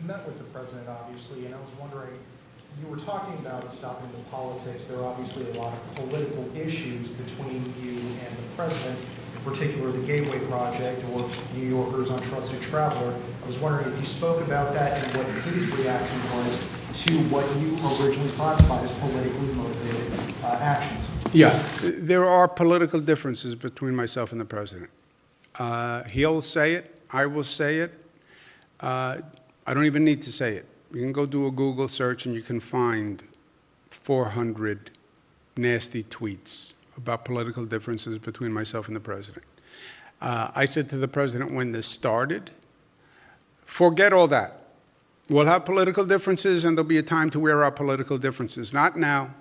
met with the president, obviously, and I was wondering, you were talking about stopping the politics. There are obviously a lot of political issues between you and the president, in particular the Gateway Project or New Yorkers on Trusted Traveler. I was wondering if you spoke about that and what his reaction was to what you originally classified as politically motivated actions. Yeah, there are political differences between myself and the president. He'll say it, I will say it. I don't even need to say it. You can go do a Google search and you can find 400 nasty tweets about political differences between myself and the president. I said to the president when this started, forget all that. We'll have political differences and there'll be a time to wear our political differences. Not now.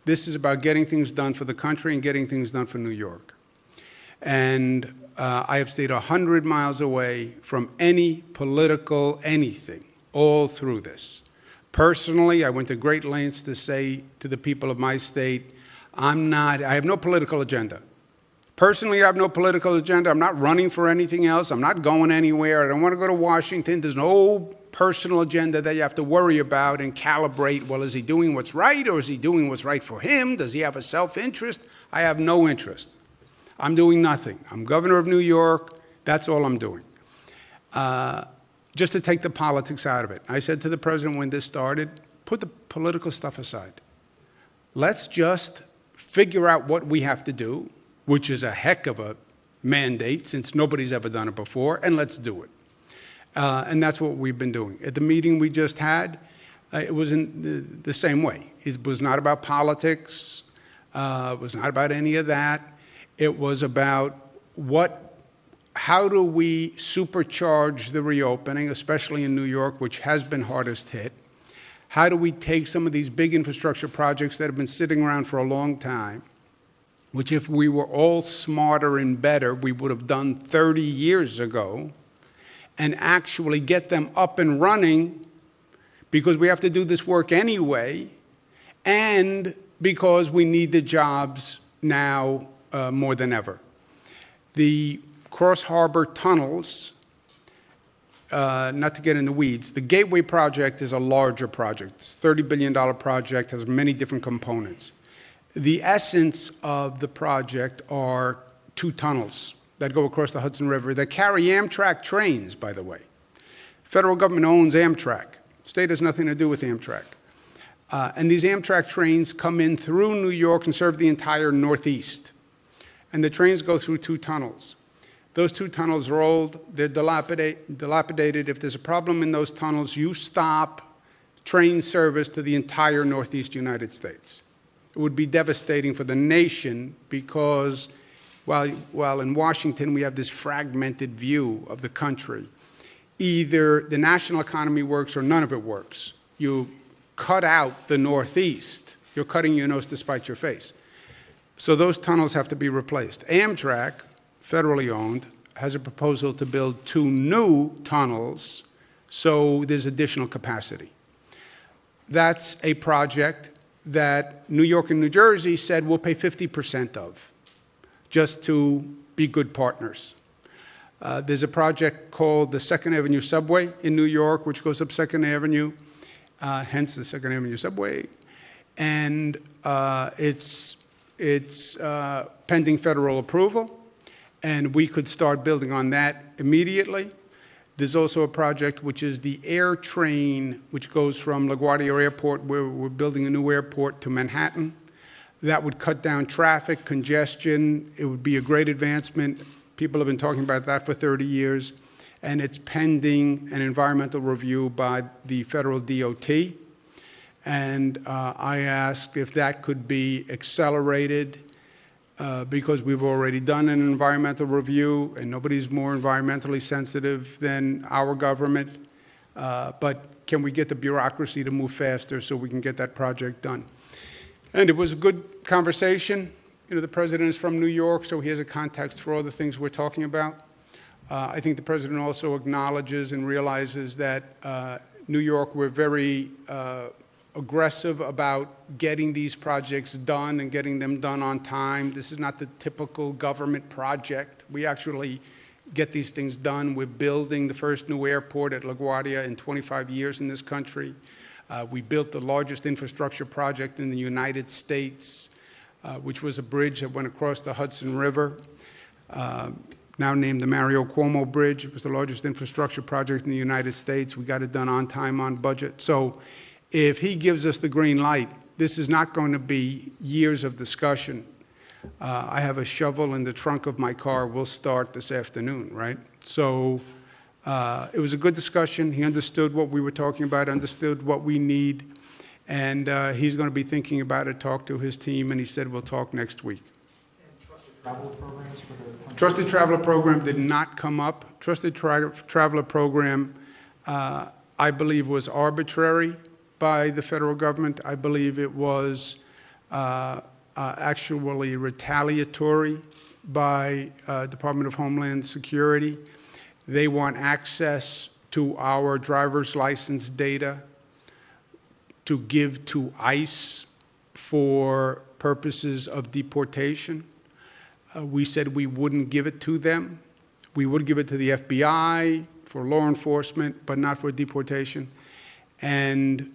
This is about getting things done for the country and getting things done for New York. And I have stayed 100 miles away from any political anything all through this. Personally, I went to great lengths to say to the people of my state, I have no political agenda. Personally, I have no political agenda. I'm not running for anything else. I'm not going anywhere. I don't want to go to Washington. There's no personal agenda that you have to worry about and calibrate. Well, is he doing what's right or is he doing what's right for him? Does he have a self-interest? I have no interest. I'm doing nothing. I'm governor of New York. That's all I'm doing. Just to take the politics out of it. I said to the president when this started, put the political stuff aside. Let's just figure out what we have to do, which is a heck of a mandate since nobody's ever done it before, and let's do it. And that's what we've been doing. At the meeting we just had, it was in the same way. It was not about politics. It was not about any of that. It was about how do we supercharge the reopening, especially in New York, which has been hardest hit? How do we take some of these big infrastructure projects that have been sitting around for a long time, which if we were all smarter and better, we would have done 30 years ago, and actually get them up and running because we have to do this work anyway, and because we need the jobs now more than ever. The Cross Harbor tunnels, not to get in the weeds, the Gateway project is a larger project. It's a $30 billion project, has many different components. The essence of the project are 2 tunnels that go across the Hudson River that carry Amtrak trains, by the way. Federal government owns Amtrak. State has nothing to do with Amtrak. And these Amtrak trains come in through New York and serve the entire Northeast. And the trains go through 2 tunnels. Those 2 tunnels are old, they're dilapidated. If there's a problem in those tunnels, you stop train service to the entire Northeast United States. It would be devastating for the nation because while in Washington we have this fragmented view of the country, either the national economy works or none of it works. You cut out the Northeast, you're cutting your nose to spite your face. So those tunnels have to be replaced. Amtrak, federally owned, has a proposal to build 2 new tunnels, so there's additional capacity. That's a project that New York and New Jersey said we'll pay 50% of, just to be good partners. There's a project called the 2nd Avenue Subway in New York, which goes up 2nd Avenue, hence the 2nd Avenue Subway, and it's pending federal approval, and we could start building on that immediately. There's also a project which is the air train, which goes from LaGuardia Airport, where we're building a new airport, to Manhattan. That would cut down traffic, congestion. It would be a great advancement. People have been talking about that for 30 years, and it's pending an environmental review by the federal DOT. And I asked if that could be accelerated because we've already done an environmental review, and nobody's more environmentally sensitive than our government. But can we get the bureaucracy to move faster so we can get that project done? And it was a good conversation. You know, the president is from New York, so he has a context for all the things we're talking about. I think the president also acknowledges and realizes that New York, we're very aggressive about getting these projects done and getting them done on time. This is not the typical government project. We actually get these things done. We're building the first new airport at LaGuardia in 25 years in this country. We built the largest infrastructure project in the United States, which was a bridge that went across the Hudson River, now named the Mario Cuomo Bridge. It was the largest infrastructure project in the United States. We got it done on time, on budget. So if he gives us the green light, this is not going to be years of discussion. I have a shovel in the trunk of my car. We'll start this afternoon, right? So it was a good discussion. He understood what we were talking about, understood what we need, and he's going to be thinking about it, talk to his team, and he said we'll talk next week. And trusted traveler programs for the Trusted Traveler Program did not come up. Trusted Traveler Program, I believe, was arbitrary by the federal government. I believe it was actually retaliatory by Department of Homeland Security. They want access to our driver's license data to give to ICE for purposes of deportation. We said we wouldn't give it to them. We would give it to the FBI for law enforcement, but not for deportation. And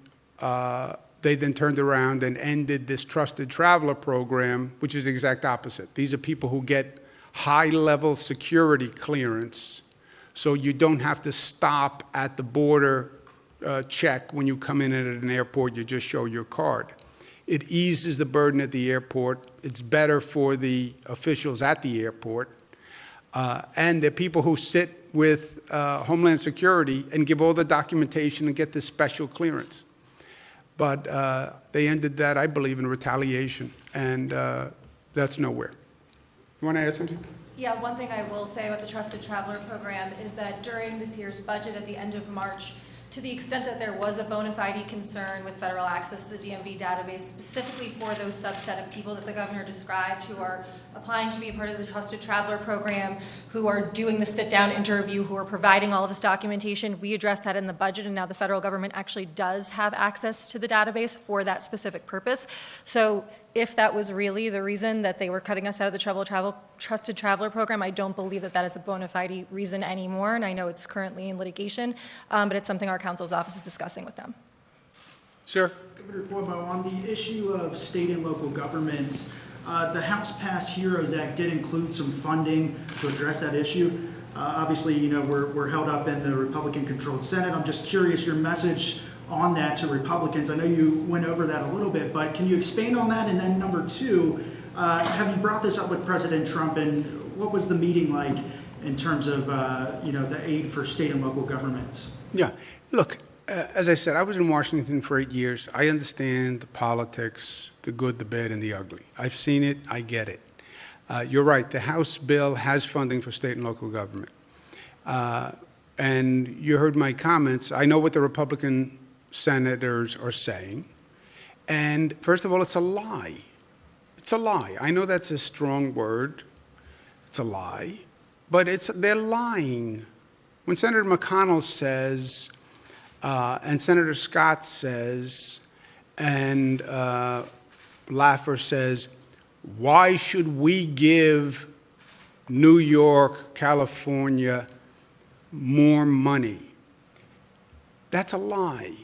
they then turned around and ended this Trusted Traveler Program, which is the exact opposite. These are people who get high-level security clearance, so you don't have to stop at the border check when you come in at an airport. You just show your card. It eases the burden at the airport. It's better for the officials at the airport. And the people who sit with Homeland Security and give all the documentation and get this special clearance. But they ended that, I believe, in retaliation, and that's nowhere. You want to add something? Yeah, one thing I will say about the Trusted Traveler Program is that during this year's budget at the end of March, to the extent that there was a bona fide concern with federal access to the DMV database, specifically for those subset of people that the governor described who are applying to be a part of the Trusted Traveler Program, who are doing the sit-down interview, who are providing all of this documentation, we addressed that in the budget, and now the federal government actually does have access to the database for that specific purpose. So if that was really the reason that they were cutting us out of the Trusted Traveler Program, I don't believe that that is a bona fide reason anymore, and I know it's currently in litigation, but it's something our counsel's office is discussing with them. Sir? Governor Cuomo, on the issue of state and local governments, the House-passed HEROES Act did include some funding to address that issue. Obviously, you know, we're held up in the Republican-controlled Senate. I'm just curious your message on that to Republicans. I know you went over that a little bit, but can you expand on that? And then number two, have you brought this up with President Trump, and what was the meeting like in terms of, you know, the aid for state and local governments? Yeah. Look, as I said, I was in Washington for 8 years. I understand the politics, the good, the bad, and the ugly. I've seen it. I get it. You're right. The House bill has funding for state and local government. And you heard my comments. I know what the Republican senators are saying. And first of all, it's a lie. It's a lie. I know that's a strong word. It's a lie. But they're lying. When Senator McConnell says, and Senator Scott says, and Laffer says, why should we give New York, California more money? That's a lie.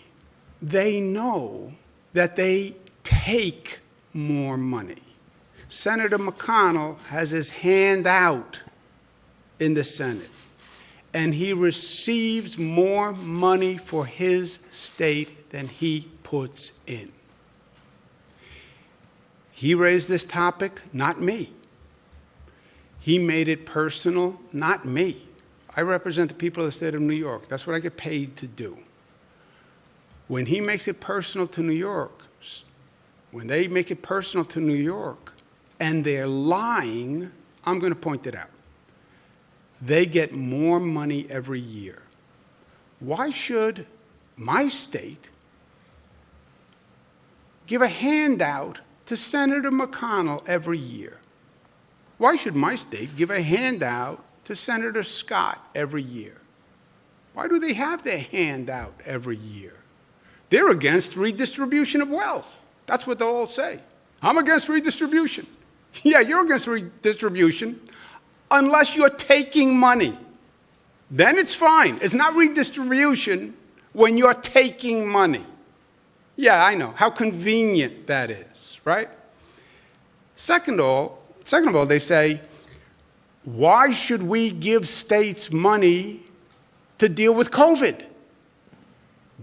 They know that they take more money. Senator McConnell has his hand out in the Senate, and he receives more money for his state than he puts in. He raised this topic, not me. He made it personal, not me. I represent the people of the state of New York. That's what I get paid to do. When he makes it personal to New York, when they make it personal to New York, and they're lying, I'm going to point it out. They get more money every year. Why should my state give a handout to Senator McConnell every year? Why should my state give a handout to Senator Scott every year? Why do they have their handout every year? They're against redistribution of wealth. That's what they'll all say. I'm against redistribution. Yeah, you're against redistribution. unless you're taking money. Then it's fine. It's not redistribution when you're taking money. Yeah, I know. How convenient that is, right? Second of all, they say, why should we give states money to deal with COVID?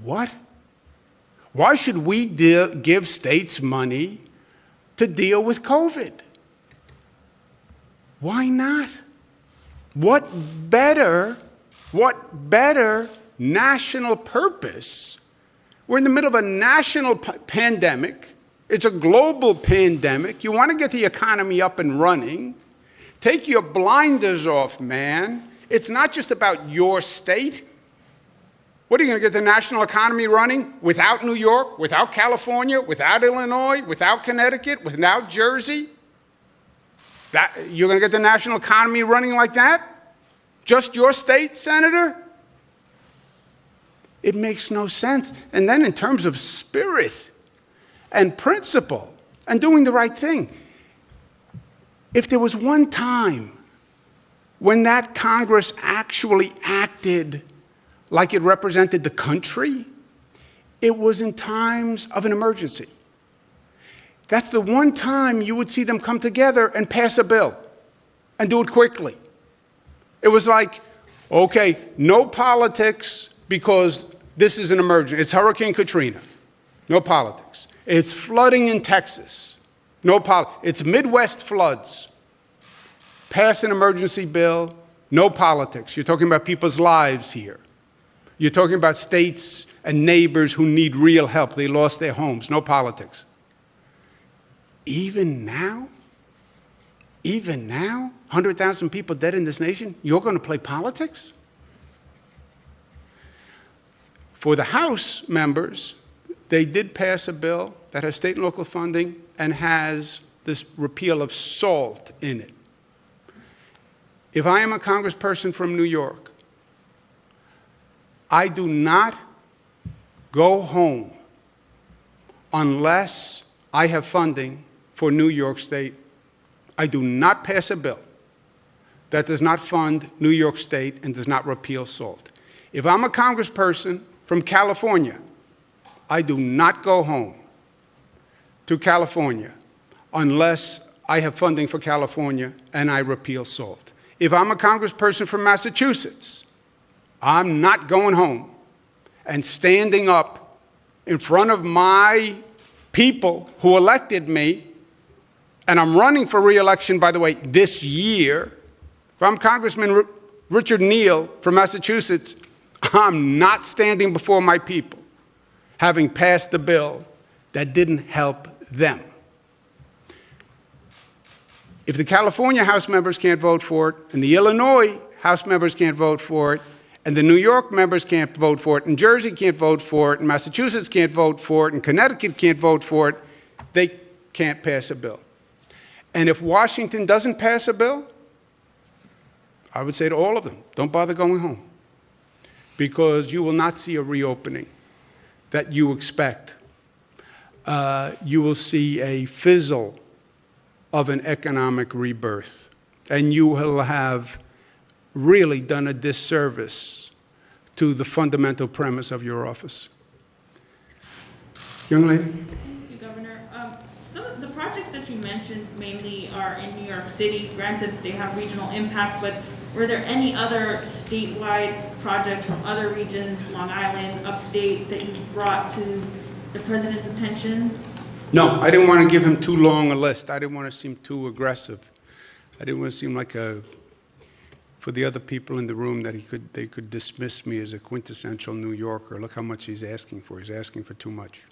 What? Why should we give states money to deal with COVID? Why not? What better national purpose? We're in the middle of a national pandemic. It's a global pandemic. You want to get the economy up and running. Take your blinders off, man. It's not just about your state. What, are you going to get the national economy running without New York, without California, without Illinois, without Connecticut, without Jersey? You're going to get the national economy running like that? Just your state, Senator? It makes no sense. And then in terms of spirit and principle and doing the right thing, if there was one time when that Congress actually acted like it represented the country, it was in times of an emergency. That's the one time you would see them come together and pass a bill and do it quickly. It was like, okay, no politics because this is an emergency. It's Hurricane Katrina. No politics. It's flooding in Texas. No politics. It's Midwest floods. Pass an emergency bill. No politics. You're talking about people's lives here. You're talking about states and neighbors who need real help. They lost their homes. No politics. Even now, 100,000 people dead in this nation, you're going to play politics? For the House members, they did pass a bill that has state and local funding and has this repeal of SALT in it. If I am a congressperson from New York, I do not go home unless I have funding for New York State. I do not pass a bill that does not fund New York State and does not repeal SALT. If I'm a congressperson from California, I do not go home to California unless I have funding for California and I repeal SALT. If I'm a congressperson from Massachusetts, I'm not going home and standing up in front of my people who elected me, and I'm running for re-election, by the way, this year. If I'm Congressman Richard Neal from Massachusetts, I'm not standing before my people having passed a bill that didn't help them. If the California House members can't vote for it, and the Illinois House members can't vote for it, and the New York members can't vote for it, and Jersey can't vote for it, and Massachusetts can't vote for it, and Connecticut can't vote for it, they can't pass a bill. And if Washington doesn't pass a bill, I would say to all of them, don't bother going home, because you will not see a reopening that you expect. You will see a fizzle of an economic rebirth, and you will have really done a disservice to the fundamental premise of your office. Young lady? Thank you, Governor. Some of the projects that you mentioned mainly are in New York City. Granted, they have regional impact, but were there any other statewide projects from other regions, Long Island, upstate, that you brought to the president's attention? No, I didn't want to give him too long a list. I didn't want to seem too aggressive. I didn't want to seem like for the other people in the room that they could dismiss me as a quintessential New Yorker. Look how much he's asking for. He's asking for too much.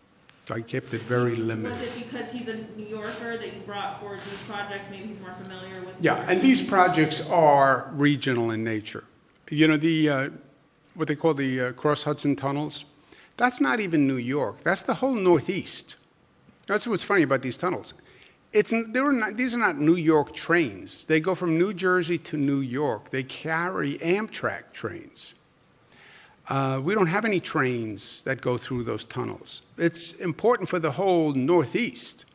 So I kept it very limited. Was it because he's a New Yorker that you brought forward these projects? Maybe he's more familiar with. Yeah, and these projects are regional in nature. You know, what they call the Cross Hudson tunnels, that's not even New York. That's the whole Northeast. That's what's funny about these tunnels. These are not New York trains. They go from New Jersey to New York. They carry Amtrak trains. We don't have any trains that go through those tunnels. It's important for the whole Northeast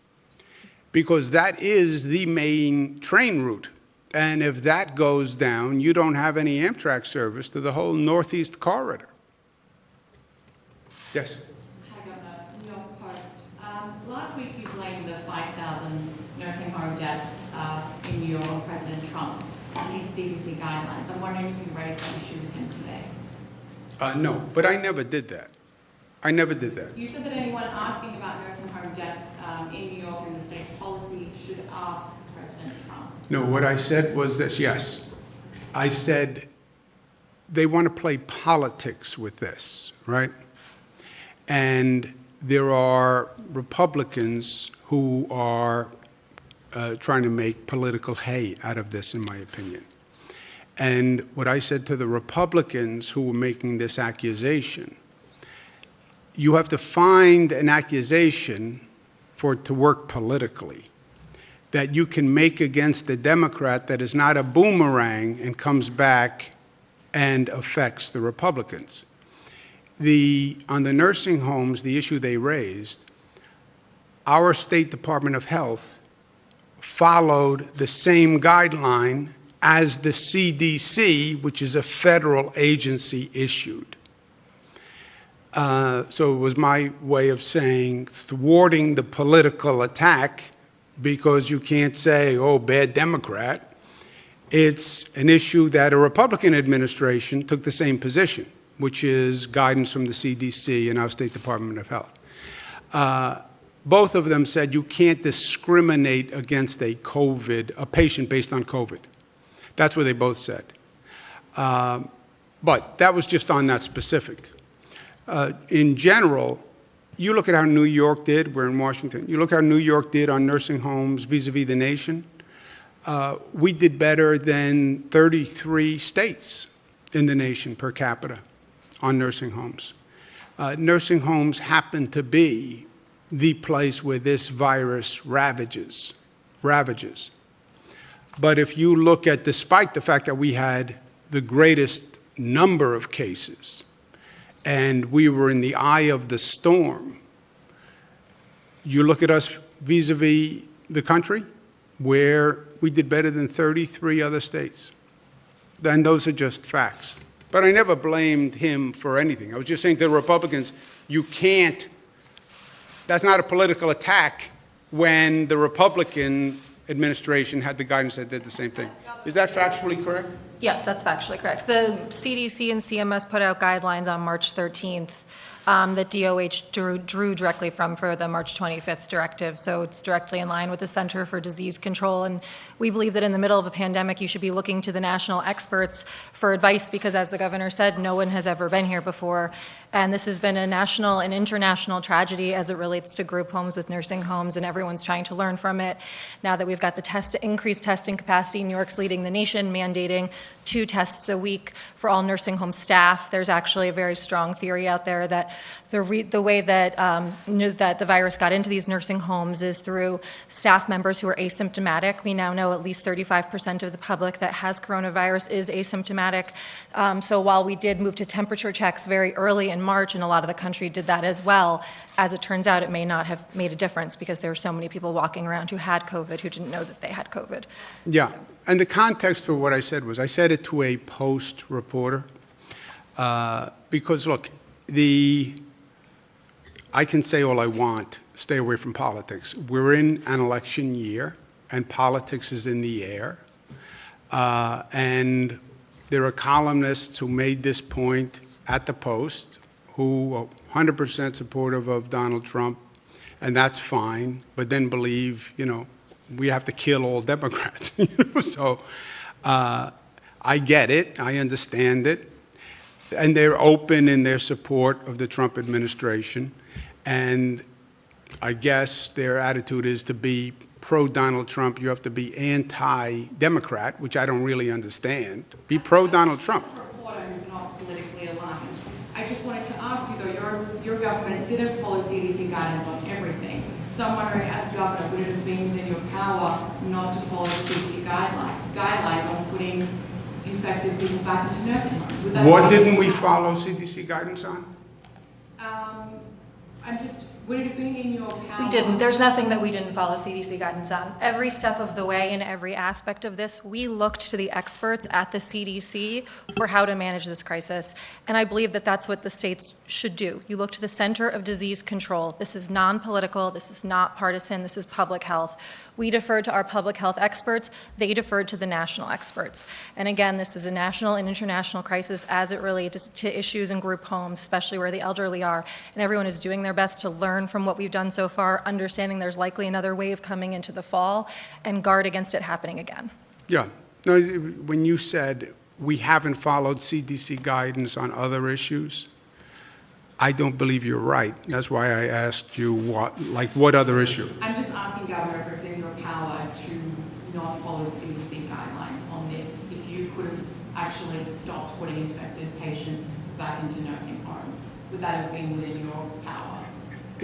because that is the main train route. And if that goes down, you don't have any Amtrak service to the whole Northeast corridor. Yes? Hi, Governor. New York Post. Last week you blamed the 5,000 nursing home deaths in New York on President Trump and his CDC guidelines. I'm wondering if you raised that issue with him today. No, but I never did that. I never did that. You said that anyone asking about nursing home deaths in New York and the state's policy should ask President Trump. No, what I said was this, yes. I said they want to play politics with this, right? And there are Republicans who are trying to make political hay out of this, in my opinion. And what I said to the Republicans who were making this accusation, you have to find an accusation for it to work politically that you can make against a Democrat that is not a boomerang and comes back and affects the Republicans. On the nursing homes, the issue they raised, our State Department of Health followed the same guideline as the CDC, which is a federal agency, issued. So it was my way of saying thwarting the political attack, because you can't say, oh, bad Democrat. It's an issue that a Republican administration took the same position, which is guidance from the CDC and our State Department of Health. Both of them said you can't discriminate against a patient based on COVID. That's what they both said. But that was just on that specific. In general, you look at how New York did, we're in Washington, you look how New York did on nursing homes vis-a-vis the nation. We did better than 33 states in the nation per capita on nursing homes. Nursing homes happen to be the place where this virus ravages. But if you look at, despite the fact that we had the greatest number of cases, and we were in the eye of the storm, you look at us vis-a-vis the country, where we did better than 33 other states. Then those are just facts. But I never blamed him for anything. I was just saying to the Republicans, you can't, that's not a political attack when the Republican administration had the guidance that did the same thing. Is that factually correct? Yes, that's factually correct. The CDC and CMS put out guidelines on March 13th that DOH drew directly from for the March 25th directive. So it's directly in line with the Center for Disease Control. And we believe that in the middle of a pandemic, you should be looking to the national experts for advice because, as the governor said, no one has ever been here before. And this has been a national and international tragedy as it relates to group homes with nursing homes, and everyone's trying to learn from it. Now that we've got the increased testing capacity, New York's leading the nation, mandating 2 tests a week for all nursing home staff. There's actually a very strong theory out there that the way that that the virus got into these nursing homes is through staff members who are asymptomatic. We now know at least 35% of the public that has coronavirus is asymptomatic. So while we did move to temperature checks very early in March, and a lot of the country did that as well, as it turns out, it may not have made a difference because there were so many people walking around who had COVID who didn't know that they had COVID. Yeah, and the context for what I said was I said it to a Post reporter because, look, I can say all I want, stay away from politics. We're in an election year, and politics is in the air. And there are columnists who made this point at the Post who are 100% supportive of Donald Trump, and that's fine, but then believe, we have to kill all Democrats. So I get it. I understand it. And they're open in their support of the Trump administration. And I guess their attitude is to be pro-Donald Trump, you have to be anti-Democrat, which I don't really understand. Be pro-Donald Trump. As a reporter who's not politically aligned, I just wanted to ask you, though, your government didn't follow CDC guidance on everything. So I'm wondering, as governor, would it have been within your power not to follow the CDC guidelines on putting infected people back into nursing homes? What didn't we follow CDC guidance on? I'm just Would it have been in your power? We didn't. There's nothing that we didn't follow CDC guidance on. Every step of the way in every aspect of this, we looked to the experts at the CDC for how to manage this crisis. And I believe that that's what the states should do. You look to the Center of Disease Control. This is non-political. This is not partisan. This is public health. We deferred to our public health experts. They deferred to the national experts. And again, this is a national and international crisis as it relates to issues in group homes, especially where the elderly are. And everyone is doing their best to learn from what we've done so far, understanding there's likely another wave coming into the fall, and guard against it happening again. Yeah. No, when you said we haven't followed CDC guidance on other issues, I don't believe you're right. That's why I asked you what other issue? I'm just asking, Governor, if it's in your power to not follow CDC guidelines on this, if you could have actually stopped putting infected patients back into nursing homes, would that have been within your power?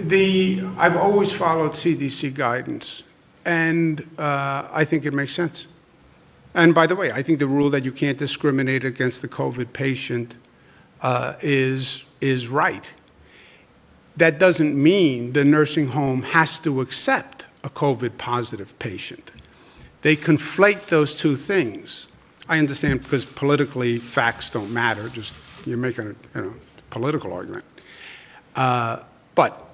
I've always followed CDC guidance, and I think it makes sense. And by the way, I think the rule that you can't discriminate against the COVID patient is right. That doesn't mean the nursing home has to accept a COVID positive patient. They conflate those two things. I understand because politically facts don't matter, just you're making a political argument. But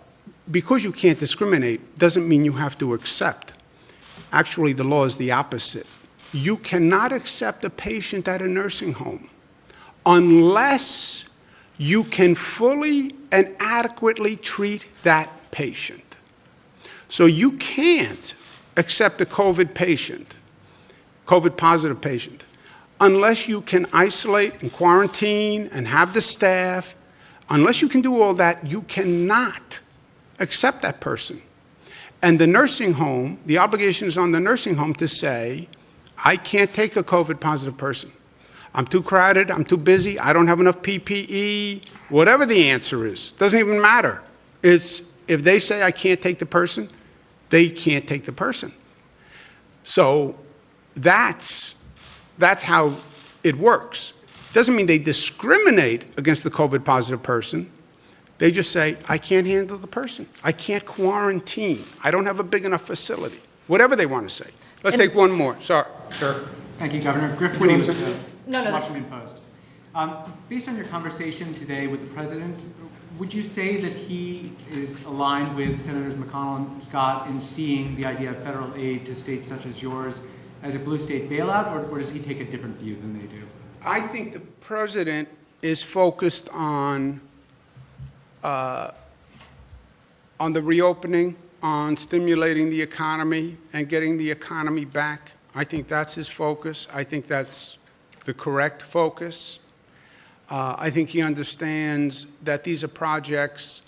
because you can't discriminate doesn't mean you have to accept. Actually, the law is the opposite. You cannot accept a patient at a nursing home unless you can fully and adequately treat that patient. So you can't accept a COVID patient, COVID positive patient, unless you can isolate and quarantine and have the staff. Unless you can do all that, you cannot accept that person. And the nursing home, the obligation is on the nursing home to say, I can't take a COVID positive person. I'm too crowded, I'm too busy, I don't have enough PPE, whatever the answer is, doesn't even matter. It's, if they say I can't take the person, they can't take the person. So that's how it works. Doesn't mean they discriminate against the COVID positive person. They just say, I can't handle the person. I can't quarantine. I don't have a big enough facility. Whatever they want to say. Let's take one more. Sorry, sir. Thank you, Governor. Griff Williams, No. Washington Post. Based on your conversation today with the President, would you say that he is aligned with Senators McConnell and Scott in seeing the idea of federal aid to states such as yours as a blue state bailout, or does he take a different view than they do? I think the President is focused on the reopening, on stimulating the economy and getting the economy back. I think that's his focus. I think that's the correct focus. I think he understands that these are projects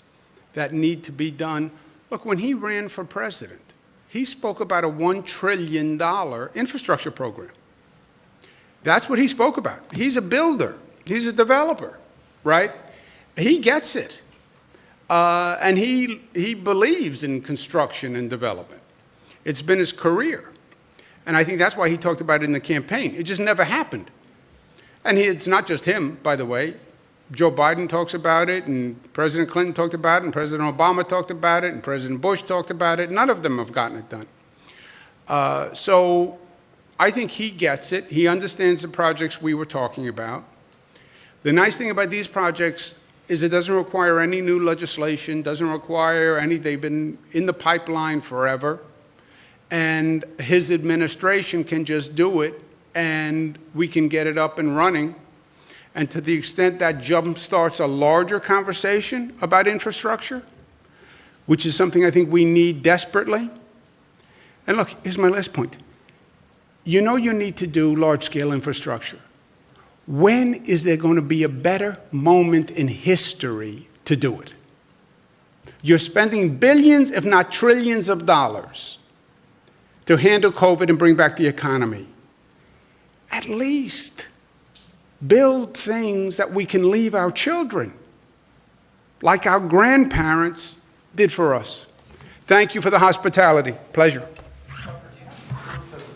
that need to be done. Look, when he ran for president, he spoke about a $1 trillion infrastructure program. That's what he spoke about. He's a builder. He's a developer, right? He gets it. And he believes in construction and development. It's been his career. And I think that's why he talked about it in the campaign. It just never happened. And it's not just him, by the way. Joe Biden talks about it, and President Clinton talked about it, and President Obama talked about it, and President Bush talked about it. None of them have gotten it done. So I think he gets it. He understands the projects we were talking about. The nice thing about these projects is it doesn't require any new legislation, doesn't require any, they've been in the pipeline forever, and his administration can just do it, and we can get it up and running. And to the extent that jumpstarts a larger conversation about infrastructure, which is something I think we need desperately. And look, here's my last point. You know you need to do large-scale infrastructure. When is there going to be a better moment in history to do it? You're spending billions, if not trillions of dollars to handle COVID and bring back the economy. At least build things that we can leave our children, like our grandparents did for us. Thank you for the hospitality. Pleasure.